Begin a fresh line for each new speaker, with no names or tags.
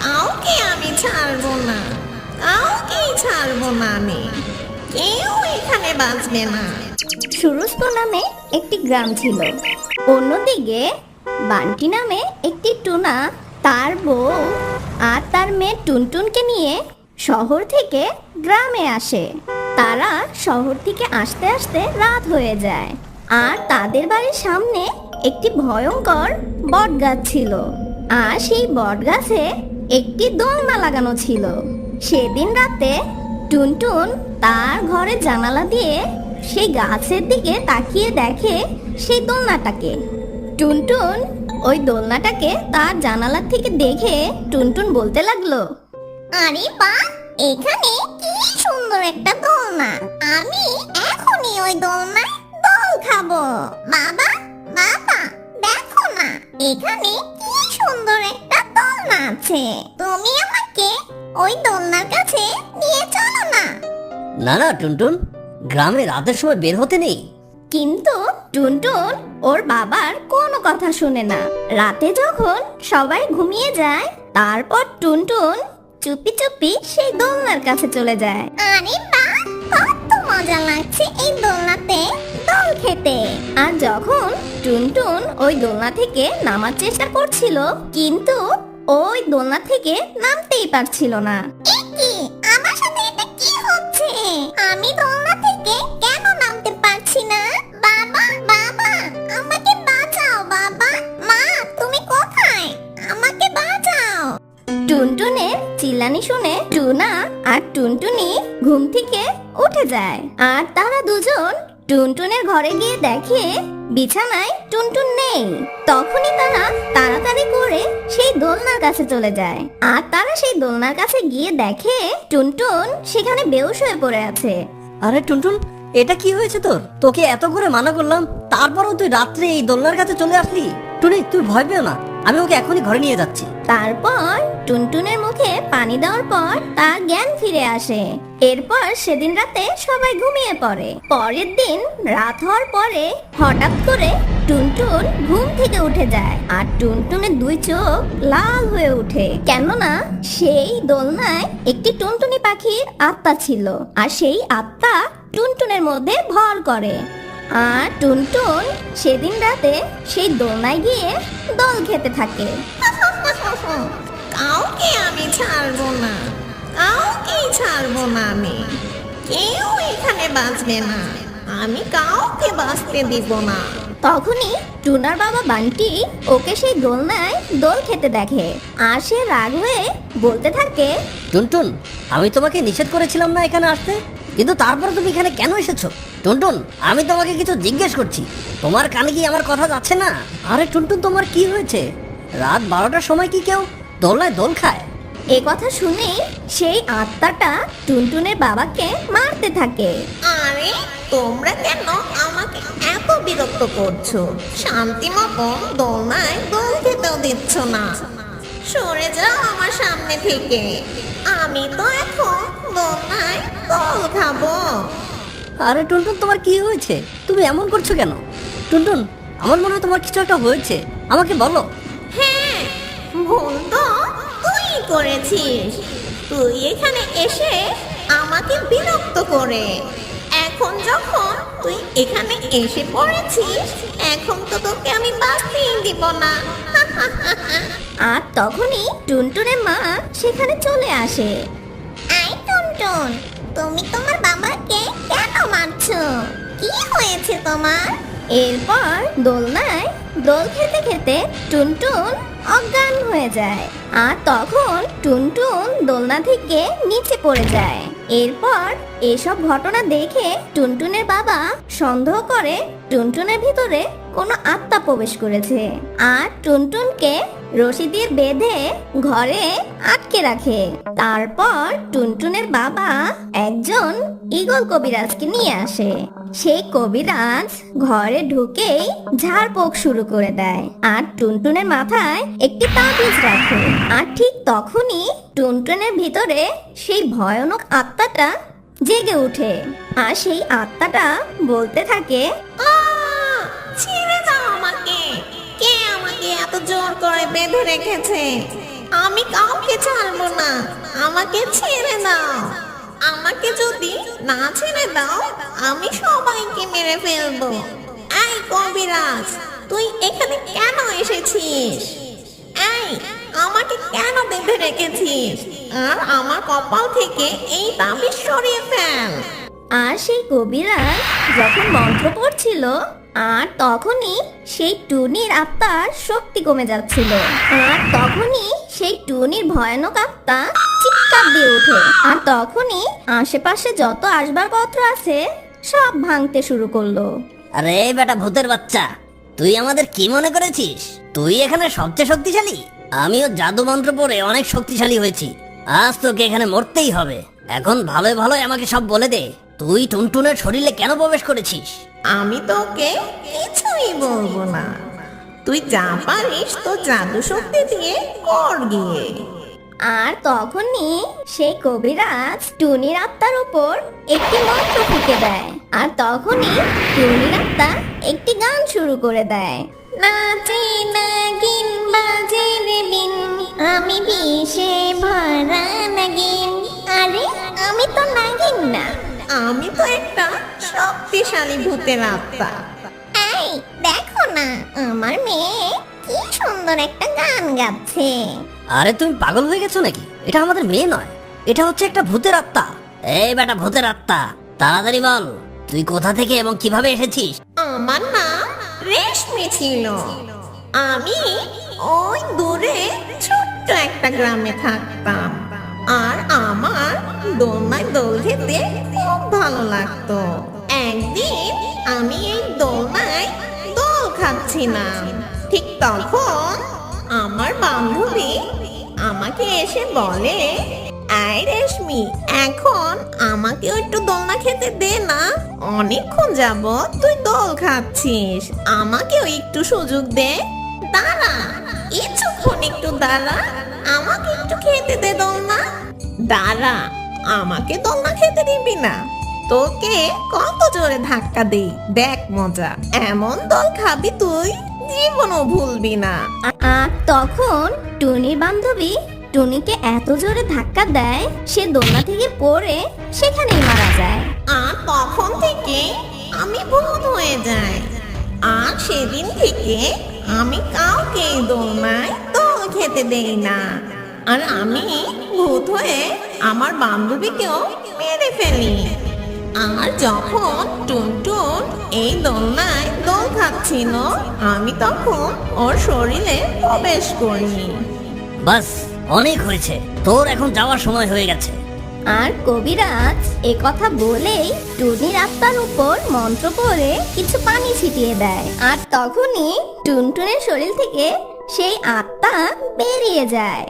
কাউকে আমি ছাড়বো না, কাউকেই ছাড়বো না আমি। কেউ এখানে বাঁচবে না।
সুরজপুর নামে একটি গ্রাম ছিল। অন্যদিকে বান্টি নামে একটি টুনা তার বউ আর তার মেয়ে টুনটুনকে নিয়ে শহর থেকে গ্রামে আসে। তারা শহর থেকে আসতে আসতে রাত হয়ে যায়, আর তাদের বাড়ির সামনে একটি ভয়ঙ্কর বটগাছ ছিল। আর সেই বটগাছে একটি দোলনা লাগানো ছিল। সেদিন রাতে টুনটুন তার ঘরের জানালা দিয়ে সেই গাছের দিকে তাকিয়ে দেখে সেই দোলনাটাকে। টুনটুন ওই দোলনাটাকে তার জানালা থেকে দেখে টুনটুন বলতে লাগলো,
আরে বাহ, এখানে কি সুন্দর একটা দোলনা। আমি এখনই ওই দোলনায় দোল খাবো। বাবা, বাবা, দেখো না, এখানে কি সুন্দর একটা দোলনা আছে। তুমি আমাকে ওই দোলনার কাছে নিয়ে চলো না।
না না টুনটুন, গ্রামে রাতের সময় বের হতে নেই।
কিন্তু টুনটুন ওর বাবার কোনো কথা শুনে না। রাতে যখন সবাই ঘুমিয়ে যায়, তারপর টুনটুন চুপি চুপি সেই দোলনার কাছে চলে যায়।
আরে বাহ, কত মজা লাগছে এই দোলনাতে দোল খেতে।
আর যখন টুনটুন ওই দোলনা থেকে নামার চেষ্টা করছিল, কিন্তু ওই দোলনা থেকে নামতেই পারছিল না।
এ কি, আমার সাথে এটা কি হচ্ছে? আমি দোলনা থেকে কেন নামতে পারছি না? বাবা, বাবা, আমাকে বাঁচাও। বাবা, মা, তুমি কোথায়? আমাকে বাঁচাও।
টুনটুনের চিল্লানি শুনে টুনা আর টুনটুনি ঘুম থেকে উঠে যায়। আর তারা দুজন টুনটুনের ঘরে গিয়ে দেখে বিছানায় টুনটুন নেই। তখনই তারা তাড়াতাড়ি করে সেই দোলনার কাছে চলে যায়। আর তারা সেই দোলনার কাছে গিয়ে দেখে টুনটুন সেখানে বেহুশ হয়ে পড়ে আছে।
আরে টুনটুন, এটা কি হয়েছে তোর? তোকে এত করে মানা করলাম, তারপরও তুই রাত্রে এই দোলনার কাছে চলে আসলি। টুনি, তুই ভয় পেও না, আমি ওকে এখনই ঘরে নিয়ে যাচ্ছি।
তারপর টুনটুনের মুখে পানি দেওয়ার পর তার জ্ঞান ফিরে আসে। এরপর সেদিন রাতে সবাই ঘুমিয়ে পড়ে। পরের দিন রাত হওয়ার পরে হঠাৎ করে টুনটুন ঘুম থেকে উঠে যায়। আর টুনটুনের দুই চোখ লাল হয়ে ওঠে, কেননা সেই দোলনায় একটি টুনটুনি পাখির আত্মা ছিল। আর সেই আত্মা টুনটুনের মধ্যে ভর করে। আর টুনটুন সেদিন রাতে সেই দোলনায় গিয়ে দোল খেতে থাকে।
কাউকে আমি ছাড়বো না, কাউকেই ছাড়বো না আমি। কেউ এখানে বাঁচবে না, আমি কাউকে বাঁচতে দিব না।
তখনই টুনার বাবা বান্টি ওকে সেই দোলনায় দোল খেতে দেখে। আর সে রাগ হয়ে বলতে থাকে,
টুনটুন, আমি তোমাকে নিষেধ করেছিলাম না এখানে আসতে, কিন্তু তারপর তুমি এখানে কেন এসেছো? টুনটুন, আমি তোমাকে কিছু জিজ্ঞেস করছি, তোমার কানে কি আমার কথা যাচ্ছে না? আরে টুনটুন, তোমার কি হয়েছে? রাত 12টার সময় কি কেউ দোলনায় দোল খায়?
এ কথা শুনে সেই আত্মাটা টুনটুনের বাবাকে মারতে থাকে।
আরে তোমরা কেন আমাকে এত বিরক্ত করছো? শান্তি মতন দোলনায় দোল খেতেও দিচ্ছ না। সরে যাও আমার সামনে থেকে, আমি তো এখন দোলনায় দোল খাবো।
আরে টুনটুন, তোমার কি হয়েছে? তুমি এমন করছো কেন? টুনটুন, আমার মনে হয় তোমার কিছু একটা হয়েছে, আমাকে বলো।
হ্যাঁ, ভুল তো তুই করেছিস। তুই এখানে এসে আমাকে বিরক্ত করে। এখন যখন তুই এখানে এসে পড়েছিস, এখন তো তোকে আমি বাঁচতেই দিব না।
আর তখনই টুনটুনের মা সেখানে চলে আসে।
আই টুনটুন, তুমি তোমার বাবাকে কেন মারছো? কি হয়েছে তোমার?
এরপর দোলনায় দোল খেতে খেতে টুনটুন অজ্ঞান হয়ে যায়। আর তখন টুনটুন দোলনা থেকে নিচে পড়ে যায়। এরপর এসব ঘটনা দেখে টুনটুনের বাবা সন্দেহ করে টুনটুনের ভিতরে কোনো আত্মা প্রবেশ করেছে। আর টুনটুনকে রশি দিয়ে বেঁধে ঘরে আটকে রাখে। তারপর টুনটুনের বাবা একজন ঈগল কবিরাজকে নিয়ে আসে। সেই কবিরাজ ঘরে ঢুকেই ঝাড়ফুঁক শুরু করে দেয় আর টুনটুনের মাথায় একটি তাবিজ রাখে। আর ঠিক তখনই টুনটুনের ভিতরে সেই ভয়ানক আত্মাটা জেগে ওঠে। আর সেই আত্মাটা বলতে থাকে,
ছেড়ে দাও আমাকে। কে আমাকে এত জোর করে বেঁধে রেখেছে? আমি কাউকে ছাড়বো না, আমাকে ছেড়ে দাও। আমাকে যদি না ছেড়ে দাও আমি সবাইকে মেরে ফেলবো। এই কবিরাজ, তুই এখানে কেন এসেছিস? এই, আমাকে কেন বেঁধে রেখেছিস? আর আমার কপাল থেকে এই তাবিজ সরিয়ে ফেল।
আর সেই কবিরাজ যখন মন্ত্র পড়ছিল আর তখনই সেই টুনির আত্মার শক্তি কমে যাচ্ছিল। আর তখনই সেই টুনির ভয়ানক আত্মা চিৎকার দিয়ে ওঠে। আর তখনই আশেপাশে যত আসবাবপত্র আছে সব ভাঙতে শুরু করলো।
আরে বেটা ভূতের বাচ্চা, তুই আমাদের কি মনে করেছিস তুই এখানে সবচেয়ে শক্তিশালী? আমিও জাদু মন্ত্র পড়ে অনেক শক্তিশালী হয়েছি। আজ তোকে এখানে মরতেই হবে। এখন ভালোই ভালোই আমাকে সব বলে দে, তুই টুনটুনের শরীরে কেন প্রবেশ করেছিস?
আমি তোকে কিছুই বলবো না। তুই যা পারিস তো জাদু শক্তি দিয়ে কর গিয়ে।
আর তখনই সেই কবিরাজ টুনির আত্মার উপর একটি মন্ত্র ফুঁকে দেয়। আর তখনই টুনির আত্মা একটি গান শুরু করে দেয়।
নাচে নাগিন বাজে রে বিন, আমি বিষে ভরা নাগিন। আরে আমি তো নাগিন না।
আমি তো একটা শক্তিশালী ভূতের আত্মা।
এই দেখো না, আমার মেয়ে কি সুন্দর একটা গান গাচ্ছে।
আরে তুমি পাগল হয়ে গেছো নাকি? এটা আমাদের মেয়ে নয়, এটা হচ্ছে একটা ভূতের আত্মা। এই বেটা ভূতের আত্মা, তাড়াতাড়ি বল তুই কোথা থেকে এবং কিভাবে এসেছিস?
আমার নাম রেশমি ছিল। আমি ওই দূরে ছোট্ট একটা গ্রামে থাকতাম। আর আমার দোলনায় দোল খেতে খুব ভালো লাগতো। একদিন আমি এই দোলনায় দোল খাচ্ছিলাম। ঠিক তখন আমার বান্ধবী আমাকে এসে বলে, এই রেশমি, এখন আমাকেও একটু দোলনা খেতে দে না। অনেকক্ষণ যাবত তুই দোল খাচ্ছিস, আমাকেও একটু সুযোগ দে। দাঁড়া, কিছুক্ষণ একটু দাঁড়া, আমাকে একটু খেতে দে দোলনা। দাঁড়া, আমাকে দোলনা খেতে দিবি না? তোকে কত জোরে ধাক্কা দেই, দেখ মজা। এমন দোল খাবি তুই জীবনও ভুলবি না।
আর তখন টুনির বান্ধবী টুনিকে এত জোরে ধাক্কা দেয় সে দোলনা থেকে পড়ে সেখানেই মারা যায়।
আর তখন থেকে আমি ভূত হয়ে যাই। আর সেদিন থেকে আমি কাউকে দোলনায় দোল খেতে দেই না। আর আমি ভূত হয়ে আমার বান্ধবীকেও মেরে ফেলি। আর যখন টুনটুন এই দোলনায় দোল খাচ্ছিল, আমি তখন ওর শরীরে প্রবেশ করি।
বাস, অনেক হয়েছে, তোর এখন যাওয়ার সময় হয়ে গেছে।
আর কবিরাজ এ কথা বলেই টুনির আত্মার উপর মন্ত্র পড়ে কিছু পানি ছিটিয়ে দেয়। আর তখনই টুনটুনের শরীর থেকে সেই আত্মা বেরিয়ে যায়।